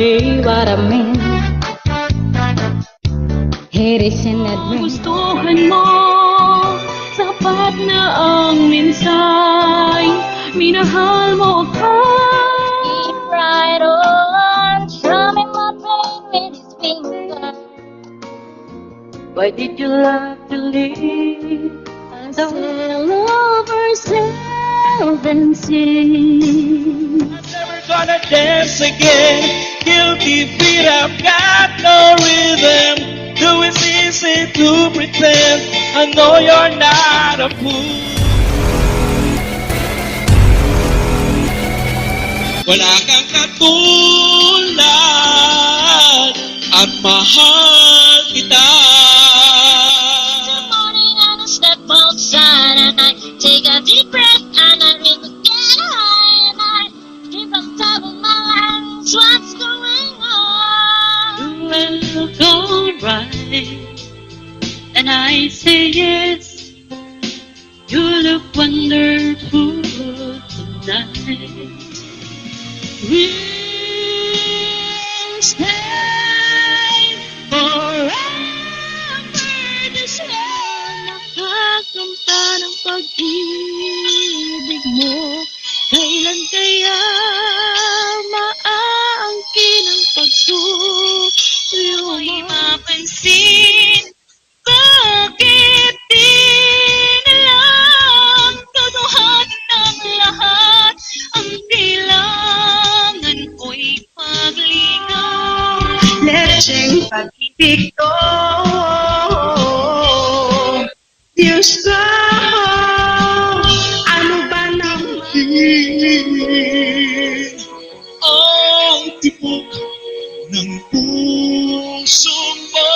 say what I mean. It isn't that mean. Gustuhan mo, sapat na ang minsay. Minahal mo ako. Keep right on, strumming my pain with his fingers. Why did you love to leave? Sell over self and sin. I'm never gonna dance again. Guilty feet, I've got no rhythm. Too it's easy to pretend. I know you're not a fool. Wala kang katulad at mahal kita. Morning and I step outside and I take a deep breath and I really get high and I keep on top of my lungs. What's going on? Will go right, and I say yes. You look wonderful tonight. We'll stay forever the same. Nakakamta ng pag-ibig mo. Kailan kaya maaangkin ang pagsuyo mo? Di mapansin, bakit di nalang tutuhanin ng lahat? Ang kailangan ko'y pagligaw. Lecheng pag-ibig ko, Diyos ko, ano ba naman? Ang tibok ng puso mo.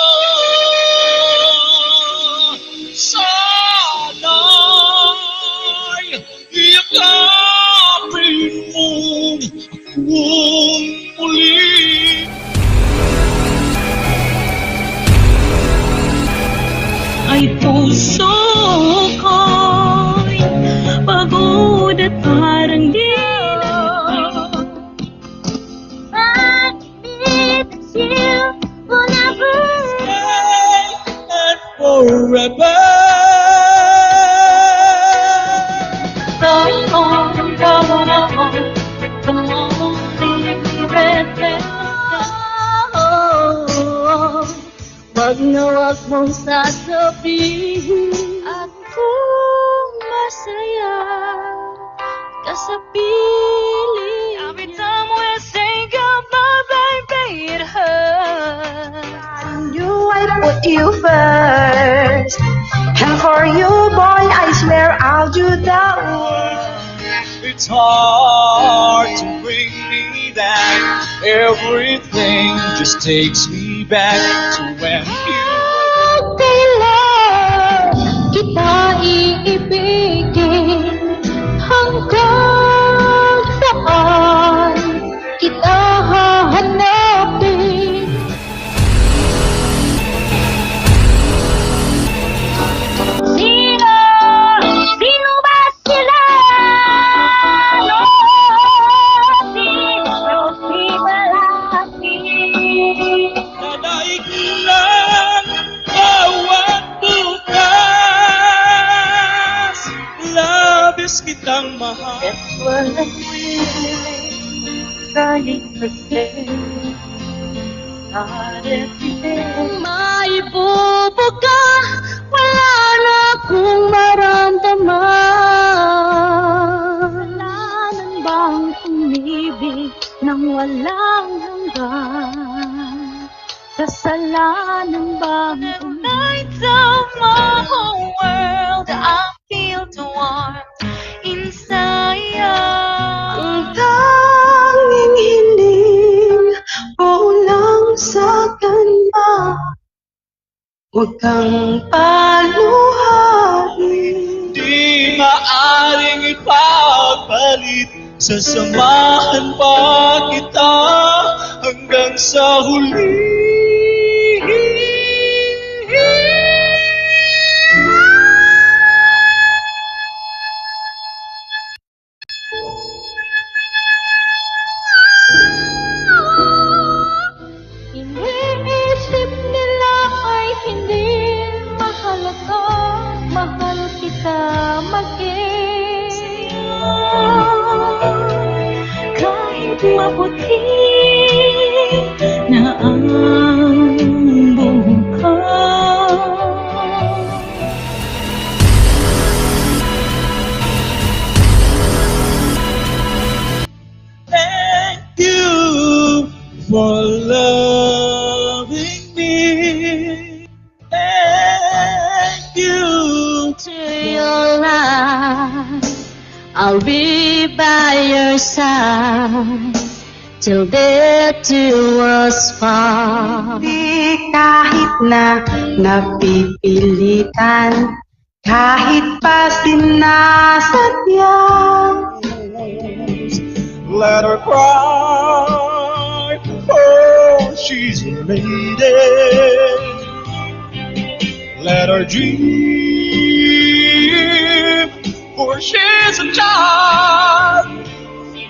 Sana'y yakapin mo akong muli. Ay puso ko'y pagod at parang di na. But it's you will never And forever. Come on, come on, come on, leave me breathless. wag na wag mong sasabihin akong masaya ka sa piling Every time we say goodbye, baby, it hurts. You, I put you first. And for you, boy, I swear I'll do the world. It's hard to bring me down. Everything just takes me back to when you. kailan kita iibigin hanggang saan kita hahanapin. Sino ba sila? No, di malaki. Nanaig lang bawat bukas. Labis kitang mahal. Walang willing, trying to stay. Not every day. May bubuka, wala na akong maramdaman. Kasalanan bang umibig nang walang hanggan? Kasalanan bang Nights of my whole world, I feel too warm inside. Ang tanging hiling ko lang sa kanya, huwag kang paluharin. Di maaring ipagpalit. Sasamahan pa kita hanggang sa huli. maputi na ang buhok ko. Thank you for loving me. Thank you. To your life, I'll be by your side till death do us part. Di kahit na napipilitan, kahit pa sinasadya. Let her cry, oh, she's a lady. Let her dream, for she's a child.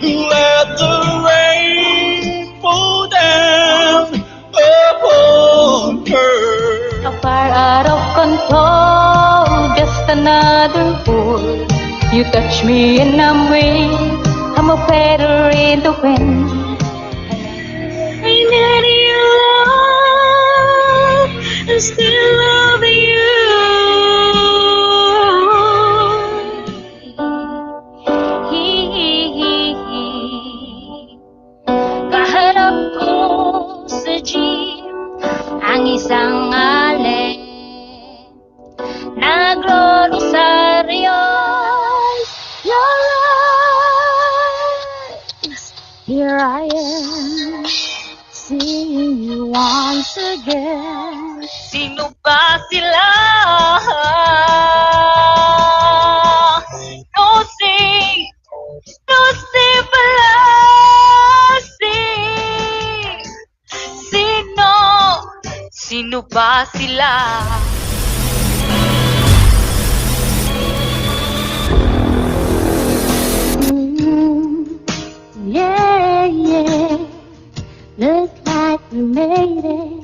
Let the rain fall down upon her. How far out of control, just another fool. You touch me and I'm weak, I'm a feather in the wind. I need your love, I still love you. Kaharap ko sa jeep ang isang alin, nagro-rosaryo. Your eyes, here I am, seeing you once again. Sino ba sila? No say pala. Sino ba sila? Yeah, yeah, look like we made it.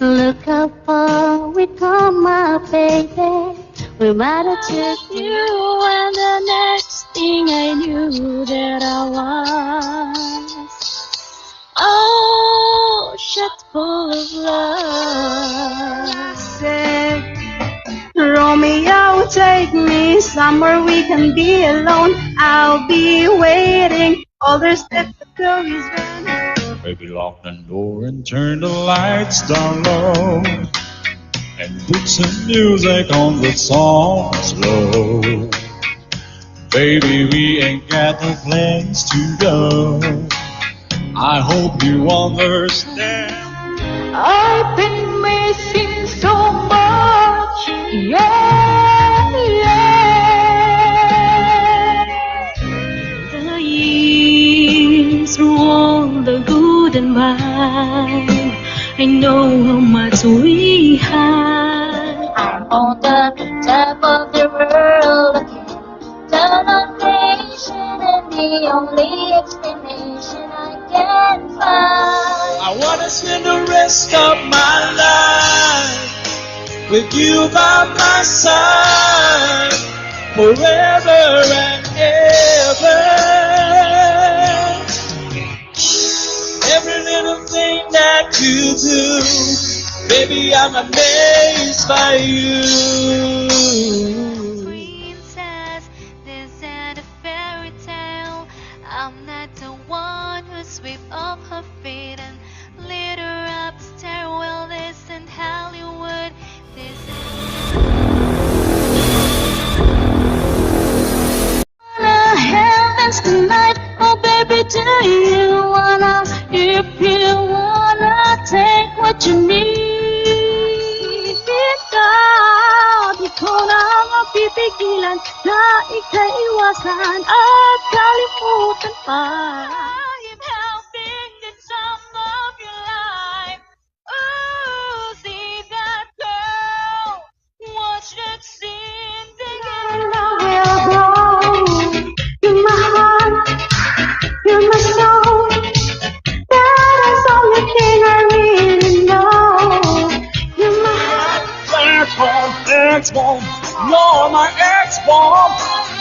Look how far we come, my baby. We might have took you, and the next thing I knew that I was, oh, shut full of love. Said, Romeo, take me somewhere we can be alone. I'll be waiting. All there's left to go is run. Baby, lock the door and turn the lights down low, and put some music on the song slow. Baby, we ain't got no plans to go. I hope you understand. I've been missing so much, yeah, yeah. The years through all the good and bad, I know how much we had. I'm on the top of the world again, down on nation, and the only explanation I can find. I wanna spend the rest of my life with you by my side, forever and ever. Every little thing that you do, baby, I'm amazed by you. Princess, this ain't a fairy tale. I'm not the one who sweep off her feet and lead her up the stairwell. This ain't Hollywood. This Heavens tonight, oh baby, do you wanna? If you wanna take what you need, ikaw di ko na mapipigilan na ika'y iwasan at kalimutan pa. I am helping the time of your life. Ooh, see that girl. Watch that scene. And I will go. You're my heart, you're my soul. That is the only thing I really know. You're my heart. Ex-bomb, you're my ex-bomb.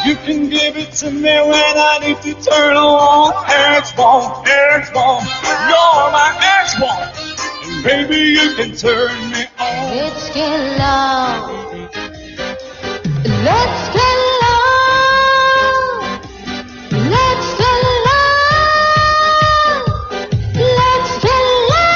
You and give it to me when I need to turn on. X-Bone, X-Bone, you're my X-Bone, and baby you can turn me on. Let's get loud. Let's get loud. Let's get loud. Let's get loud.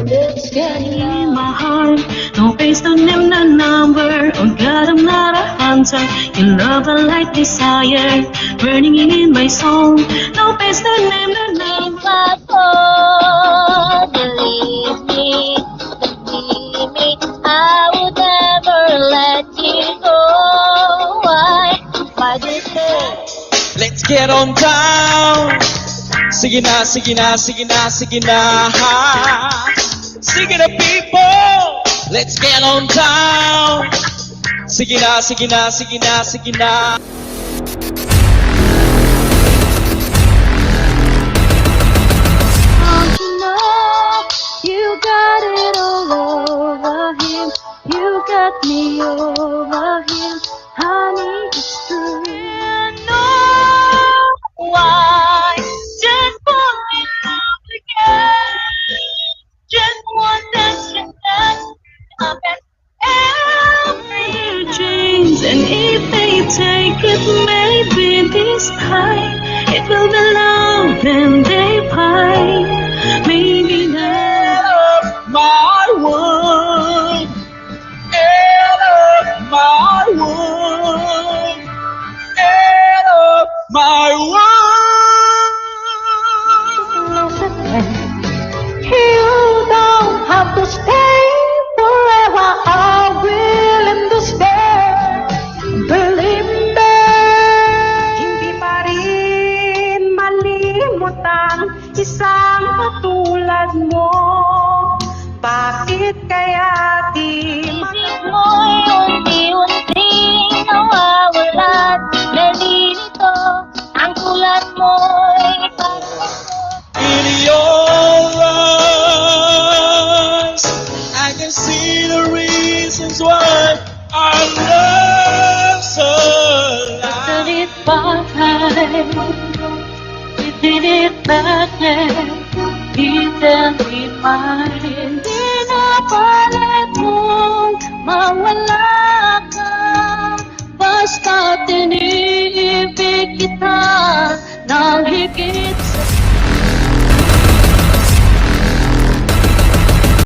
Let's get In my heart, no place to name the number. Oh God, I'm not a hunter. Your love a like desire, burning in my soul. No place to name the number. my phone, believe me, I would never let you go. Why did they? Let's get on down. Sige na, sige na, sige na, sige na. Sige na people. Let's get on down. Sige na, sige na, sige na, sige na. Don't you know you got it all over him? You got me over him, honey. It's true. And know why? Just fall in love again. Just one dance and then up and every dreams. And if they take it, maybe this time it will be love and they pine. Maybe now. My world, end of my world, end of my world. Listen, you don't have to stay forever. I will understand. Believe me. Hindi pa rin malimutan isang katulad mo. Bakit kaya di Isip mo'y unti-unting nawawalan. Nalilito ang tulad mo'y In your eyes, I can see the reasons why our love's alive. Did it back then. We did it back then. Didn't we mind? Di na palit mong mawala ka. Basta't iniibig kita ng higit sa